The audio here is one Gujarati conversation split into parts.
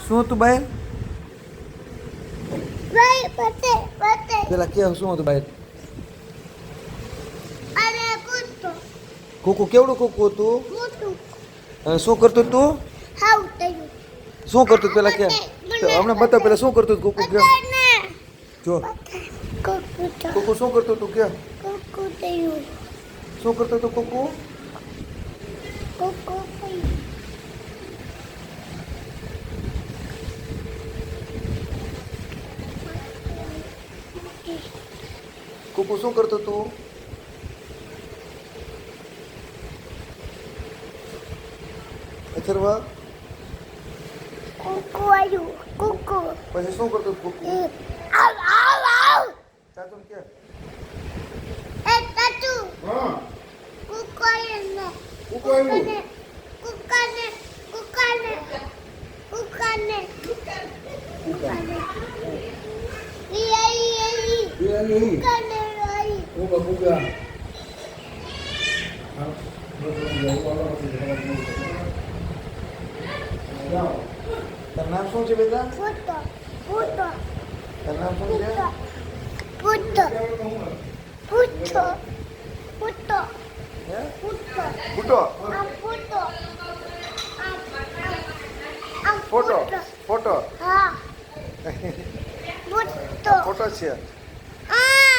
શું હતું બહાર? ભાઈ પતે પતે પેલા કે શું હતું બહાર? અરે કૂતો કુકુ કેવડું કુકુ હતું? મોટું અને શું કરતું તું? હાવ તયું શું કરતું તું પેલા કે? હમણાં બતાવ પેલા શું કરતું તું કુકુ કે? બતાને જો કૂતો કુકુ શું કરતું તું કે? કૂકુ તયું શું કરતું તું કુકુ? કૂકુ તયું કુકુ શું કરતું તું? અથર્વા કૂકુ આયુ કૂકુ પછી શું કરતું તું કુકુ? આવ આવ આવ ચાચુન કે એ તાતુ હા કૂકુ આયુ ને કુકુ આવ્યું કૂકાને કૂકાને કૂકાને કૂકાને ઈ આઈ કૂકાને આઈ કુકા કુકા તારું નામ શું છે બેટા? ફોટો ફોટો તારું નામ શું છે? ફોટો ફોટો ફોટો હે ફોટો બુટો આ ફોટો આ ફોટો ફોટો હા ફોટો ફોટો છે આ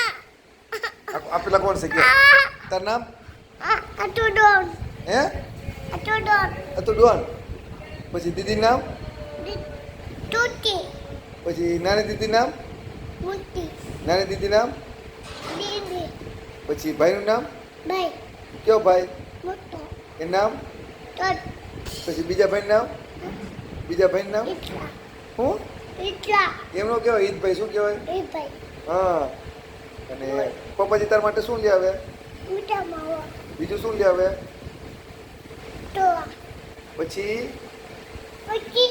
આ પેલા કોણ છે કે તારું નામ આ તો ડોન હે આ તો ડોન આ તો ડોન પછી દીદી નામ ટૂટી પછી નાની દીદી નામ મોટી નાની દીદી નામ દીદી પછી ભાઈનું નામ ભાઈ કયો ભાઈ મોટો એ નામ તો પછી બીજા ભાઈનું નામ બીજા ભાઈનું નામ એટલા શું એટલા એમનો કહેવાય ઈદભાઈ શું કહેવાય એ ભાઈ હા અને પપ્પાજી તાર માટે શું લઈ આવે મોટા માવો બીજું શું લઈ આવે તો પછી પછી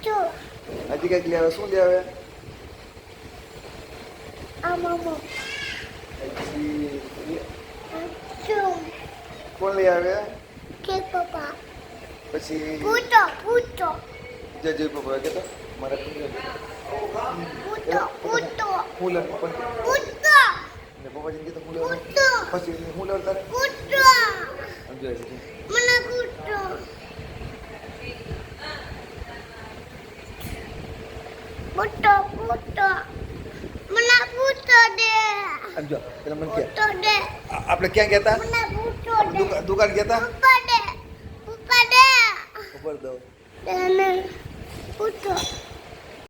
તો હજી કંઈક લઈ આવે શું લઈ આવે આ મામો પછી શું કોણ લઈ આવે કે પપ્પા પછી પૂતો પૂતો જય જય પપ્પા કે તો મારા પૂતો પૂતો હું લે પપ્પા પૂતો ને પપ્પાજી કીધું હું લે પૂતો પછી હું લે તારે પૂતો સમજાય છે મને પૂતો પૂતો પૂતો મને પૂતો દે સમજો પેલા મને કે પૂતો દે આપણે ક્યાં ગયા હતા મને પૂતો દે દુકાન ગયા હતા પપ્પા દે ઉપર દો તેને પૂતો